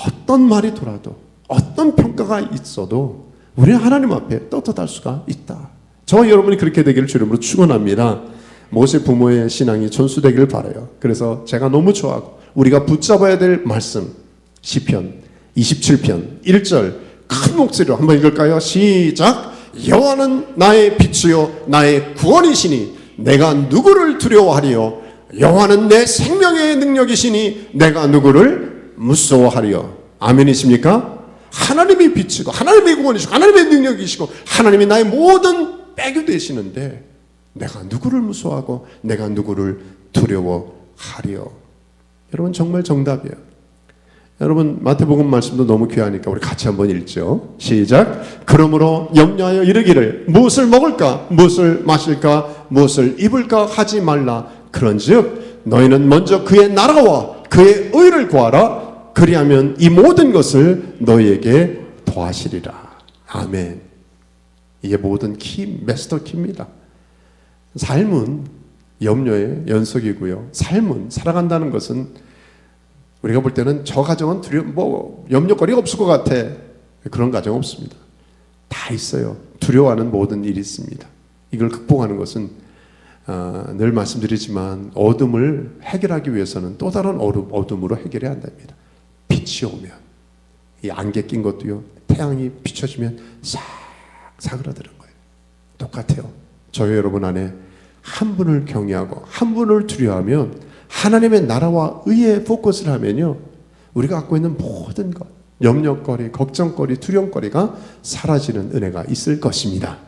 어떤 말이 돌아도, 어떤 평가가 있어도 우리는 하나님 앞에 떳떳할 수가 있다. 저와 여러분이 그렇게 되기를 주님으로 축원합니다. 모세 부모의 신앙이 전수되기를 바라요. 그래서 제가 너무 좋아하고 우리가 붙잡아야 될 말씀, 시편 27편 1절 큰 목소리로 한번 읽을까요? 시작. 여호와는 나의 빛이요 나의 구원이시니 내가 누구를 두려워하리요? 여호와는 내 생명의 능력이시니 내가 누구를 무서워하리요? 아멘이십니까? 하나님이 빛이고 하나님의 구원이시고 하나님의 능력이시고 하나님이 나의 모든 백이 되시는데 내가 누구를 무서워하고 내가 누구를 두려워하리요? 여러분 정말 정답이에요. 여러분 마태복음 말씀도 너무 귀하니까 우리 같이 한번 읽죠. 시작. 그러므로 염려하여 이르기를 무엇을 먹을까 무엇을 마실까 무엇을 입을까 하지 말라. 그런즉 너희는 먼저 그의 나라와 그의 의를 구하라. 그리하면 이 모든 것을 너희에게 더하시리라. 아멘. 이게 모든 마스터 키입니다. 삶은 염려의 연속이고요. 삶은, 살아간다는 것은 우리가 볼 때는 저 가정은 염려거리가 없을 것 같아. 그런 가정 없습니다. 다 있어요. 두려워하는 모든 일이 있습니다. 이걸 극복하는 것은 늘 말씀드리지만 어둠을 해결하기 위해서는 또 다른 어둠으로 해결해야 한답니다. 빛이 오면 이 안개 낀 것도요, 태양이 비춰지면 싹 사그라드는 거예요. 똑같아요. 저희 여러분 안에 한 분을 경외하고 한 분을 두려워하면 하나님의 나라와 의에 포커스를 하면요, 우리가 갖고 있는 모든 것, 염려거리, 걱정거리, 두려움거리가 사라지는 은혜가 있을 것입니다.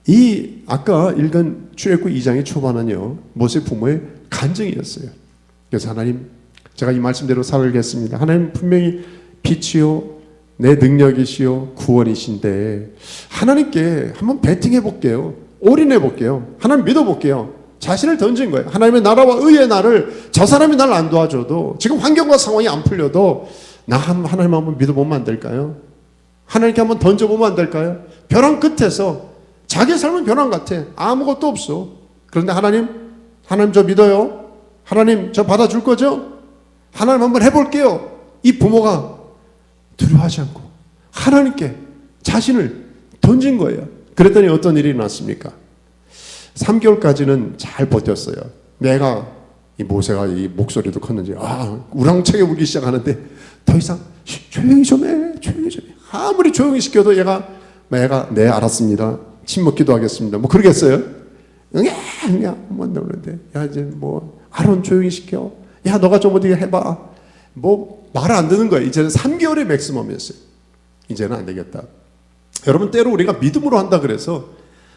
이 아까 읽은 출애굽 2장의 초반은요, 모세 부모의 간증이었어요. 그래서 하나님, 제가 이 말씀대로 살겠습니다. 하나님 분명히 빛이요 내 능력이시요 구원이신데 하나님께 한번 베팅해 볼게요. 올인해 볼게요. 하나님 믿어 볼게요. 자신을 던진 거예요. 하나님의 나라와 의의 나를, 저 사람이 날 안 도와줘도, 지금 환경과 상황이 안 풀려도 하나님 한번 믿어보면 안 될까요? 하나님께 한번 던져보면 안 될까요? 벼랑 끝에서 자기 삶은 벼랑 같아. 아무것도 없어. 그런데 하나님 저 믿어요. 하나님 저 받아줄 거죠? 하나님 한번 해볼게요. 이 부모가 두려워하지 않고 하나님께 자신을 던진 거예요. 그랬더니 어떤 일이 났습니까? 3개월까지는 잘 버텼어요. 내가 이 모세가 이 목소리도 컸는지 우렁차게 울기 시작하는데 더 이상 조용히 좀 해. 아무리 조용히 시켜도 얘가 네 알았습니다. 침묵 기도하겠습니다. 뭐 그러겠어요? 응야 뭐 나오는데 야 이제 뭐 아론 조용히 시켜. 야 너가 좀 어떻게 해봐. 뭐 말을 안 듣는 거예요. 이제는 3개월이 맥시멈이었어요. 이제는 안 되겠다. 여러분 때로 우리가 믿음으로 한다 그래서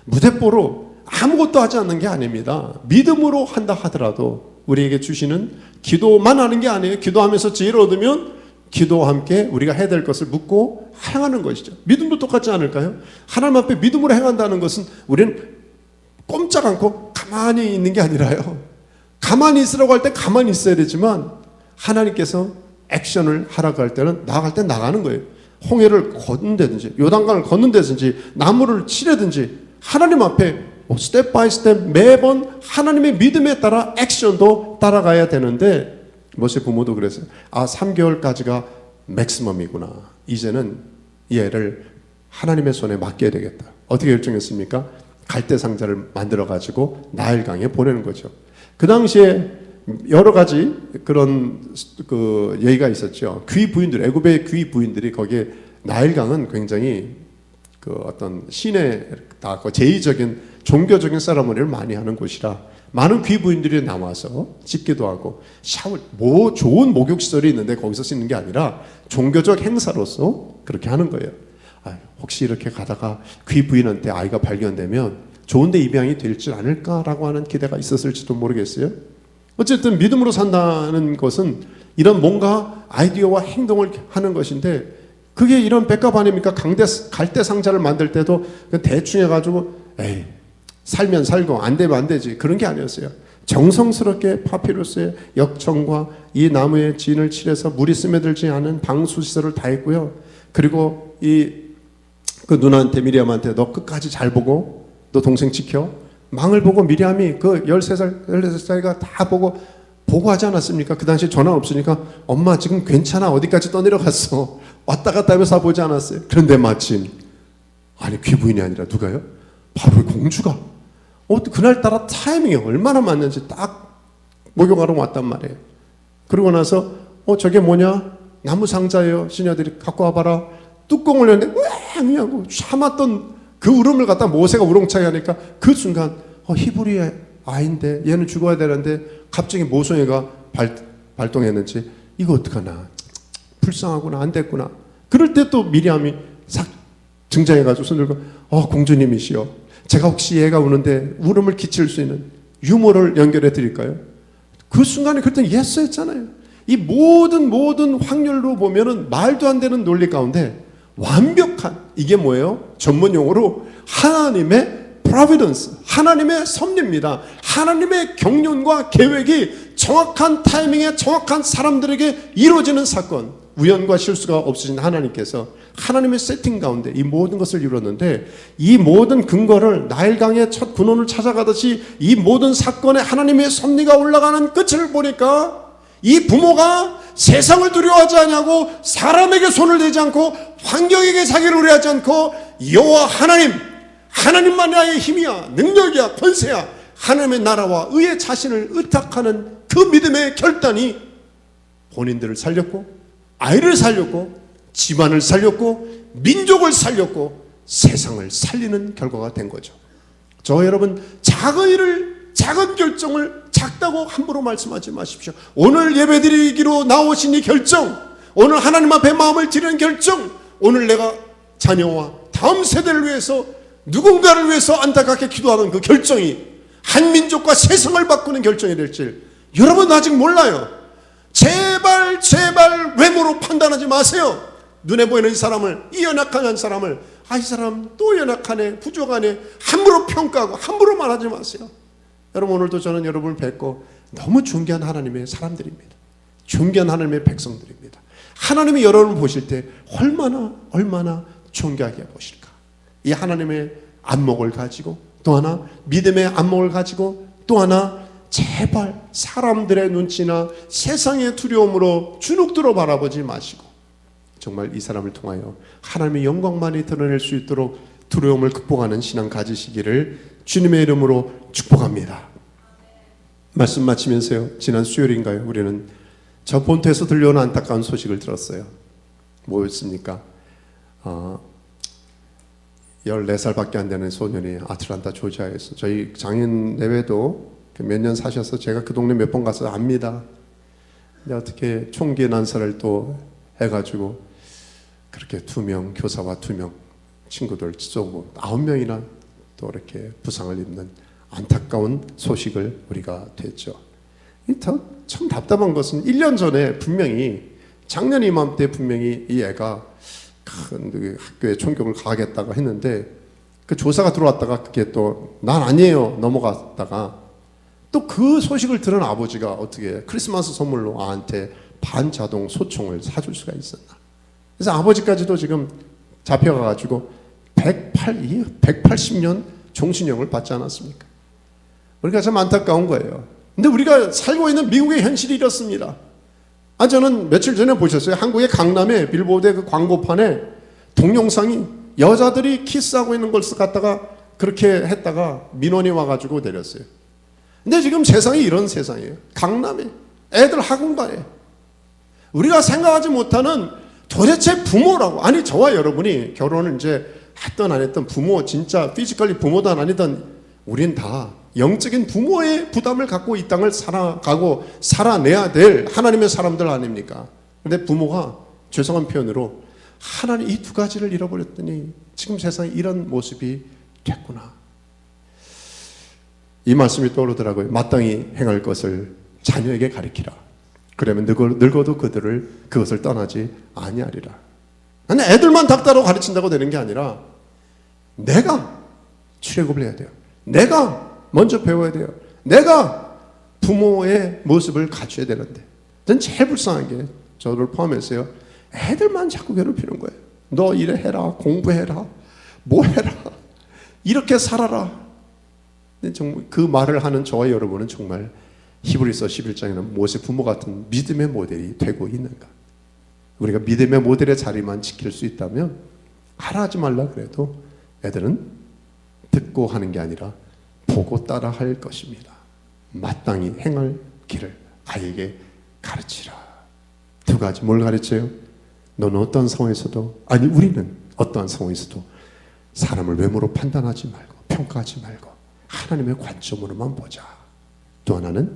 무대뽀로 아무것도 하지 않는 게 아닙니다. 믿음으로 한다 하더라도 우리에게 주시는 기도만 하는 게 아니에요. 기도하면서 지혜를 얻으면 기도와 함께 우리가 해야 될 것을 묻고 행하는 것이죠. 믿음도 똑같지 않을까요? 하나님 앞에 믿음으로 행한다는 것은 우리는 꼼짝 않고 가만히 있는 게 아니라요. 가만히 있으라고 할 때 가만히 있어야 되지만 하나님께서 액션을 하라고 할 때는 나아갈 때 나가는 거예요. 홍해를 걷는다든지 요단강을 걷는다든지 나무를 치려든지 하나님 앞에 스텝 바이 스텝 매번 하나님의 믿음에 따라 액션도 따라가야 되는데 모세 부모도 그랬어요. 3개월까지가 맥시멈이구나. 이제는 이 애를 하나님의 손에 맡겨야 되겠다. 어떻게 결정했습니까? 갈대 상자를 만들어 가지고 나일강에 보내는 거죠. 그 당시에 여러 가지 그런 얘기가 있었죠. 귀 부인들, 애굽의 귀 부인들이 거기에 나일강은 굉장히 어떤 신의 제의적인 종교적인 세러머니를 많이 하는 곳이라 많은 귀 부인들이 나와서 씻기도 하고 좋은 목욕 시설이 있는데 거기서 씻는 게 아니라 종교적 행사로서 그렇게 하는 거예요. 혹시 이렇게 가다가 귀 부인한테 아이가 발견되면 좋은데 입양이 될지 않을까라고 하는 기대가 있었을지도 모르겠어요. 어쨌든 믿음으로 산다는 것은 이런 뭔가 아이디어와 행동을 하는 것인데 그게 이런 백합 아닙니까? 갈대 상자를 만들 때도 대충 해가지고 살면 살고 안 되면 안 되지 그런 게 아니었어요. 정성스럽게 파피루스의 역청과 이 나무의 진을 칠해서 물이 스며들지 않은 방수 시설을 다 했고요. 그리고 그 누나한테 미리암한테 너 끝까지 잘 보고 너 동생 지켜. 망을 보고 미리암이 그 16살가 다 보고 하지 않았습니까? 그 당시에 전화 없으니까 엄마 지금 괜찮아 어디까지 떠내려갔어 왔다 갔다 하면서 보지 않았어요. 그런데 마침 귀부인이 아니라 누가요? 바로 공주가 그날따라 타이밍이 얼마나 맞는지 딱 목욕하러 왔단 말이에요. 그러고 나서 저게 뭐냐? 나무 상자예요. 시녀들이 갖고 와봐라. 뚜껑을 열는데 으앙 하고 참았던 그 울음을 갖다 모세가 우렁차게 하니까 그 순간 히브리의 아이인데 얘는 죽어야 되는데 갑자기 모성애가 발동했는지 이거 어떡하나 불쌍하구나 안 됐구나. 그럴 때 또 미리암이 싹 등장해가지고 손 들고 공주님이시여 제가 혹시 얘가 우는데 울음을 끼칠 수 있는 유머를 연결해 드릴까요? 그 순간에 그때 예스 했잖아요. 이 모든 확률로 보면은 말도 안 되는 논리 가운데 완벽한 이게 뭐예요? 전문 용어로 하나님의 providence, 하나님의 섭리입니다. 하나님의 경륜과 계획이 정확한 타이밍에 정확한 사람들에게 이루어지는 사건. 우연과 실수가 없으신 하나님께서 하나님의 세팅 가운데 이 모든 것을 이루었는데 이 모든 근거를 나일강의 첫 근원을 찾아가듯이 이 모든 사건에 하나님의 섭리가 올라가는 끝을 보니까 이 부모가 세상을 두려워하지 않냐고 사람에게 손을 대지 않고 환경에게 자기를 의뢰하지 않고 여호와 하나님만 나의 힘이야, 능력이야, 권세야, 하나님의 나라와 의의 자신을 의탁하는 그 믿음의 결단이 본인들을 살렸고 아이를 살렸고 집안을 살렸고 민족을 살렸고 세상을 살리는 결과가 된 거죠. 저 여러분, 작은 결정을 작다고 함부로 말씀하지 마십시오. 오늘 예배드리기로 나오신 이 결정, 오늘 하나님 앞에 마음을 드리는 결정, 오늘 내가 자녀와 다음 세대를 위해서 누군가를 위해서 안타깝게 기도하는 그 결정이 한 민족과 세상을 바꾸는 결정이 될지 여러분 아직 몰라요. 제발 외모로 판단하지 마세요. 눈에 보이는 이 사람을, 이 연약한 사람을, 이 사람 또 연약하네, 부족하네, 함부로 평가하고 함부로 말하지 마세요. 여러분, 오늘도 저는 여러분을 뵙고 너무 존귀한 하나님의 사람들입니다. 존귀한 하나님의 백성들입니다. 하나님이 여러분을 보실 때 얼마나 존귀하게 보실까. 이 하나님의 안목을 가지고, 또 하나 믿음의 안목을 가지고, 또 하나 제발 사람들의 눈치나 세상의 두려움으로 주눅들어 바라보지 마시고 정말 이 사람을 통하여 하나님의 영광만이 드러낼 수 있도록 두려움을 극복하는 신앙 가지시기를 주님의 이름으로 축복합니다. 말씀 마치면서요, 지난 수요일인가요? 우리는 저 본토에서 들려오는 안타까운 소식을 들었어요. 뭐였습니까? 14살밖에 안 되는 소년이 아틀란타 조지아에서, 저희 장인 내외도 몇 년 사셔서 제가 그 동네 몇 번 가서 압니다. 근데 어떻게 총기 난사를 또 해가지고 그렇게 2명, 교사와 2명 친구들 쏘고 9명이나 또 이렇게 부상을 입는 안타까운 소식을 우리가 됐죠. 참 답답한 것은 1년 전에 분명히, 작년 이맘때 분명히 이 애가 큰 학교에 총격을 가하겠다고 했는데 그 조사가 들어왔다가 그게 또 난 아니에요 넘어갔다가 또 그 소식을 들은 아버지가 어떻게 크리스마스 선물로 아한테 반자동 소총을 사줄 수가 있었나. 그래서 아버지까지도 지금 잡혀가가지고 180년 종신형을 받지 않았습니까? 우리가 참 안타까운 거예요. 근데 우리가 살고 있는 미국의 현실이 이렇습니다. 저는 며칠 전에 보셨어요? 한국의 강남에 빌보드의 그 광고판에 동영상이 여자들이 키스하고 있는 걸 갖다가 그렇게 했다가 민원이 와가지고 내렸어요. 근데 지금 세상이 이런 세상이에요. 강남에 애들 학원 가요. 우리가 생각하지 못하는 도대체 부모라고, 아니 저와 여러분이 결혼을 이제 했던 안 했던 부모, 진짜 피지컬리 부모든 아니든 우린 다 영적인 부모의 부담을 갖고 이 땅을 살아가고 살아내야 될 하나님의 사람들 아닙니까? 근데 부모가 죄송한 표현으로 하나님 이 2가지를 잃어버렸더니 지금 세상에 이런 모습이 됐구나. 이 말씀이 떠오르더라고요. 마땅히 행할 것을 자녀에게 가르치라. 그러면 늙어도 그것을 떠나지 아니하리라. 아니 애들만 닥다로 가르친다고 되는 게 아니라 내가 출애굽을 해야 돼요. 내가 먼저 배워야 돼요. 내가 부모의 모습을 갖춰야 되는데, 전 제일 불쌍한 게 저를 포함해서요, 애들만 자꾸 괴롭히는 거예요. 너 이래 해라, 공부해라, 뭐 해라, 이렇게 살아라. 정말 그 말을 하는 저와 여러분은 정말 히브리서 11장에는 무엇의 부모 같은 믿음의 모델이 되고 있는가? 우리가 믿음의 모델의 자리만 지킬 수 있다면 하라 하지 말라 그래도 애들은 듣고 하는 게 아니라 보고 따라 할 것입니다. 마땅히 행할 길을 아이에게 가르치라. 2가지 뭘 가르쳐요? 너는 어떠한 상황에서도, 아니 우리는 어떠한 상황에서도 사람을 외모로 판단하지 말고 평가하지 말고 하나님의 관점으로만 보자. 또 하나는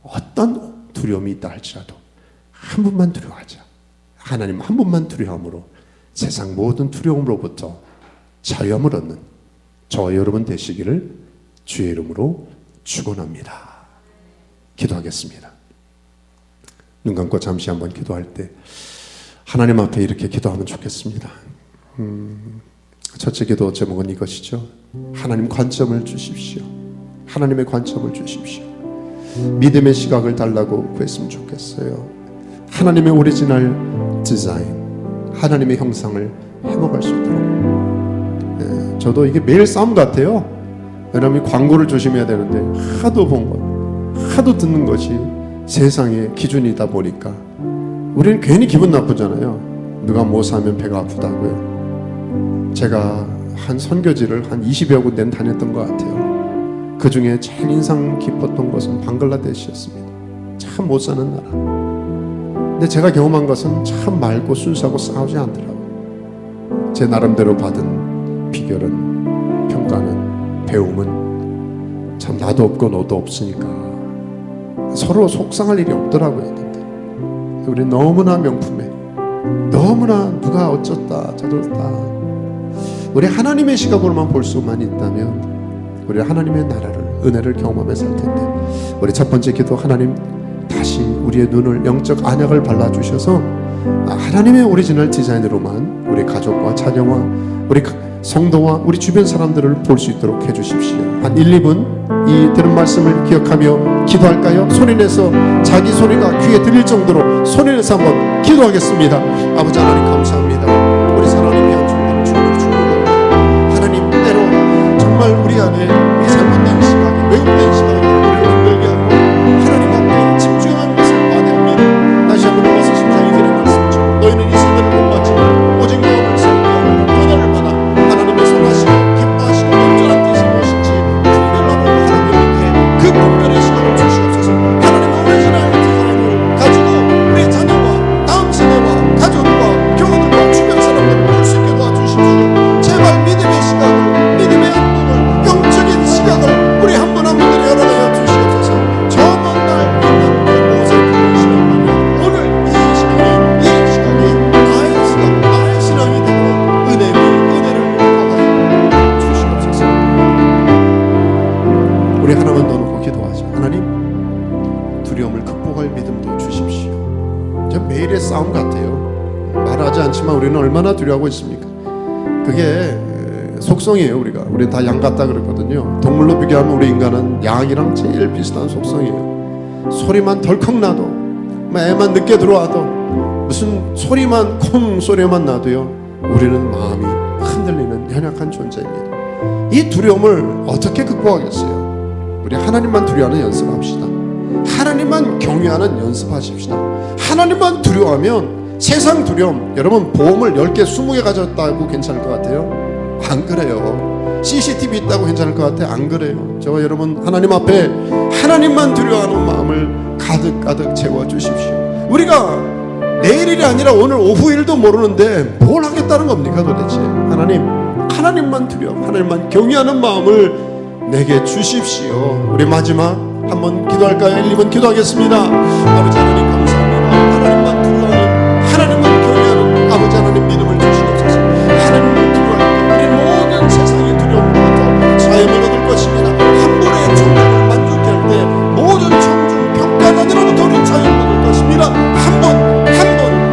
어떤 두려움이 있다 할지라도 한 분만 두려워하자. 하나님 한 분만 두려움으로 세상 모든 두려움으로부터 자유함을 얻는 저와 여러분 되시기를 주의 이름으로 축원합니다. 기도하겠습니다. 눈 감고 잠시 한번 기도할 때 하나님 앞에 이렇게 기도하면 좋겠습니다. 첫째 기도 제목은 이것이죠. 하나님 관점을 주십시오. 하나님의 관점을 주십시오. 믿음의 시각을 달라고 구했으면 좋겠어요. 하나님의 오리지널 디자인, 하나님의 형상을 회복할 수 있도록. 저도 이게 매일 싸움 같아요. 왜냐하면 광고를 조심해야 되는데 하도 본 것, 하도 듣는 것이 세상의 기준이다 보니까 우리는 괜히 기분 나쁘잖아요. 누가 뭐 사면 배가 아프다고요. 제가 한 선교지를 한 20여 군데는 다녔던 것 같아요. 그 중에 제일 인상 깊었던 곳은 방글라데시였습니다. 참 못 사는 나라. 근데 제가 경험한 것은 참 맑고 순수하고 싸우지 않더라고요. 제 나름대로 받은 비결은, 평가는, 배움은 참 나도 없고 너도 없으니까 서로 속상할 일이 없더라고요. 우리 너무나 명품해, 너무나 누가 어쩌다 저쩌다. 우리 하나님의 시각으로만 볼 수만 있다면 우리 하나님의 나라를, 은혜를 경험하며 살 텐데, 우리 첫 번째 기도, 하나님 다시 우리의 눈을, 영적 안약을 발라주셔서 하나님의 오리지널 디자인으로만 우리 가족과 자녀와 우리 성도와 우리 주변 사람들을 볼 수 있도록 해주십시오. 한 1, 2분 이 들은 말씀을 기억하며 기도할까요? 소리내서, 자기 소리가 귀에 들릴 정도로 소리내서 한번 기도하겠습니다. 아버지 하나님 감사합니다. 우리 사랑하는 귀한 주님, 주님을 축복합니다. 하나님, 때로 정말 우리 안에 이 잘못된 시각이, 왜곡된 시각이 우리를 힘들게 하고 하나님 앞에 집중한 것을 만회합니다. 다시 한번 로마서 14장 2절의 말씀처럼 너희는 이 세대를 못 바치고 오직 영혼을 살펴 변화를 받아 하나님의 선하시고 기뻐하시고 온전한 뜻이 무엇인지 분별하는 하나님께 그 분별의 시간을 주시옵소서. 하나님의 오리지널 디자인을 가지고 우리 자녀와 다음 세대와 가족과 교우들과 주변 사람들을 볼 수 있게 도와주십시오. 제발 믿음의 시각을, 믿음의 안목을, 영적인 시각을 우리 한 분 한 분들이 열어내어 주시옵소서. 저 먼 날 있는 그곳에 있는 시간만이 오늘 이 시각이 나의 시각, 나의 신앙이 되고 은혜를 더하여 주시옵소서. 우리 하나만 더 놓고 기도하자. 하나님, 두려움을 극복할 믿음도 주십시오. 저 매일의 싸움 같아요. 말하지 않지만 우리는 얼마나 두려워하고 있습니까? 그게 속성이에요. 우리는 다 양 같다 그랬거든요. 동물로 비교하면 우리 인간은 양이랑 제일 비슷한 속성이에요. 소리만 덜컥 나도, 애만 늦게 들어와도, 무슨 소리만, 콩 소리만 나도요, 우리는 마음이 흔들리는 연약한 존재입니다. 이 두려움을 어떻게 극복하겠어요? 우리 하나님만 두려워하는 연습합시다. 하나님만 경외하는 연습하십시다. 하나님만 두려워하면 세상 두려움, 여러분 보험을 10개, 20개 가졌다고 괜찮을 것 같아요? 안 그래요. CCTV 있다고 괜찮을 것 같아요? 안 그래요. 저와 여러분 하나님 앞에 하나님만 두려워하는 마음을 가득 채워주십시오. 우리가 내일이 아니라 오늘 오후 일도 모르는데 뭘 하겠다는 겁니까 도대체? 하나님만 두려워, 하나님만 경외하는 마음을 내게 주십시오. 우리 마지막 한번 기도할까요? 1, 2분 기도하겠습니다. 아버지 하나님 감사합니다. 하나님만 두려워하는, 하나님만 경외하는 아버지 하나님 믿음을 주시옵소서. 하나님을 두려워할 때 우리 모든 세상의 두려움부터 자유를 얻을 것입니다. 한 분의 청중을 만족해 할 때 모든 청중 평가단으로부터 우리 자유를 얻을 것입니다. 한 번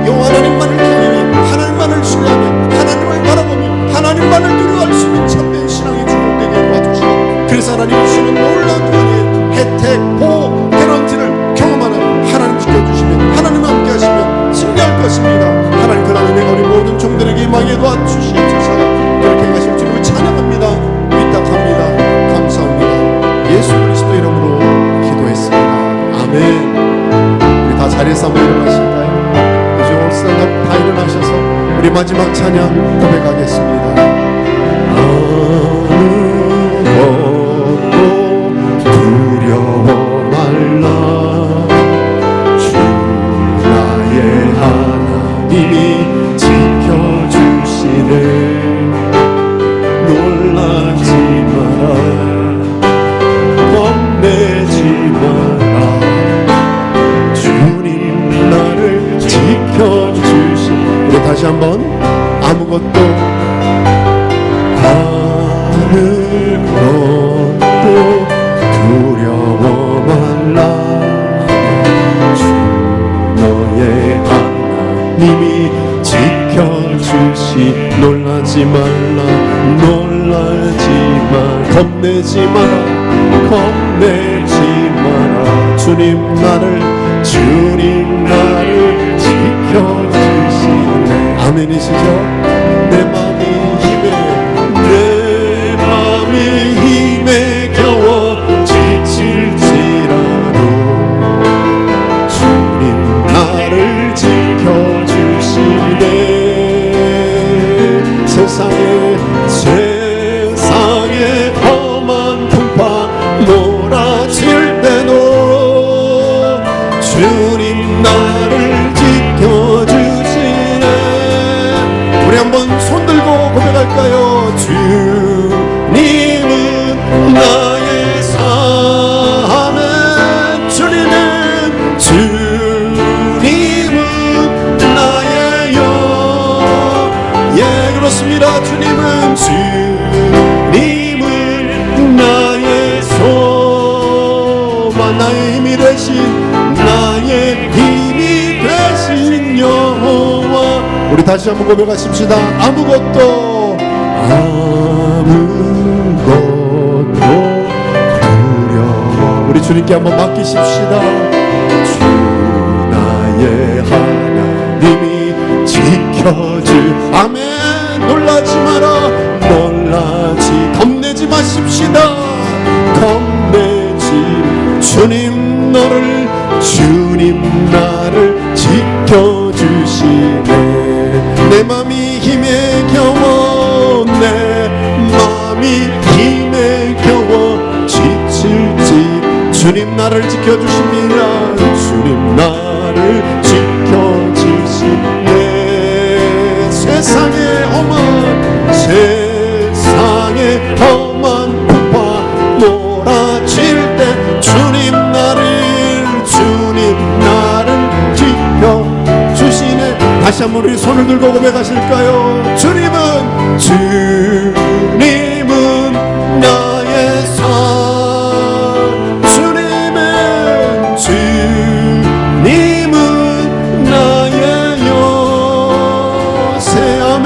여호와 하나님만을 경외하며 하나님만을 신뢰하며 하나님을 바라보며 하나님만을 두려워할 수 있는 참된 신앙의 주목되게 도와주시고, 그래서 하나님 주시는 놀라운 은혜, 혜택, 보호, 개런티를 경험하는 하나님 지켜주시면, 하나님 함께 하시면 승리할 것입니다. 하나님, 그러나 내가 우리 모든 종들에게 임하게 도와주시옵소서. 그렇게 하실 주님을 찬양합니다. 위탁합니다. 감사합니다. 예수 그리스도 이름으로 기도했습니다. 아멘. 우리 다 자리에서 한번 일어나실까요? 이제 올 사람 다 일어나셔서 우리 마지막 찬양 고백하겠습니다. 두려워 말라. 주 나의 하나님이 지켜주시네. 놀라지 마라, 겁내지 마라. 주님 나를 지켜주시네. 우리 다시 한번 아무것도 다른 것도 두려워 말라. 주 너의 하나님이 지켜주시. 놀라지 말라, 놀라지 마라, 겁내지 마라, 겁내지 마라. 주님 나를 지켜주시네. 아멘이시죠? 내 마음이 힘에 겨워 지칠지라도 주님은 나의 삶. 주님은 나의 영. 예, 그렇습니다. 주님은 나의 소망, 나의 힘이 되신, 나의 힘이 되신 여호와. 우리 다시 한번 고백하십시다. 아무것도 두려워. 우리 주님께 한번 맡기십시다. 주 나의 하나님이 지켜주. 아멘. 놀라지 마라. 겁내지 마십시다. 겁내지. 주님 나를 지켜주시네. 내 맘이 힘에 겨워, 내 맘이 힘에 겨워 지칠지 주님 나를 지켜주십니다. 주님 나를 지켜주시네. 세상의 험한 풍파 몰아칠 때 주님 나를 지켜주시네. 다시 한번 우리 손을 들고 고백하실까요? 주님은 나의 삶. 주님은 나의 요새. 아멘.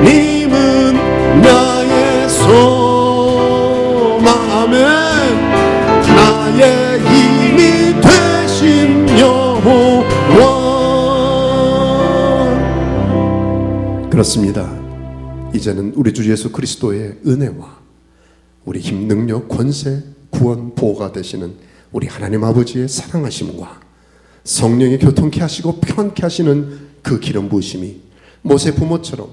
주님은 나의 소망. 아멘. 나의 힘이 되신 여호와. 그렇습니다. 이제는 우리 주 예수 그리스도의 은혜와 우리 힘, 능력, 권세, 구원, 보호가 되시는 우리 하나님 아버지의 사랑하심과 성령의 교통케 하시고 편케 하시는 그 기름 부으심이 모세 부모처럼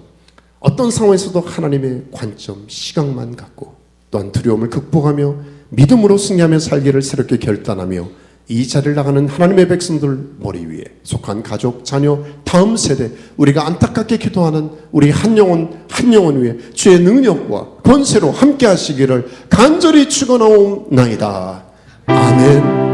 어떤 상황에서도 하나님의 관점, 시각만 갖고 또한 두려움을 극복하며 믿음으로 승리하며 살기를 새롭게 결단하며 이 자리를 나가는 하나님의 백성들 머리 위에 속한 가족, 자녀, 다음 세대, 우리가 안타깝게 기도하는 우리 한 영혼 위에 주의 능력과 권세로 함께 하시기를 간절히 축원하옵나이다. 아멘.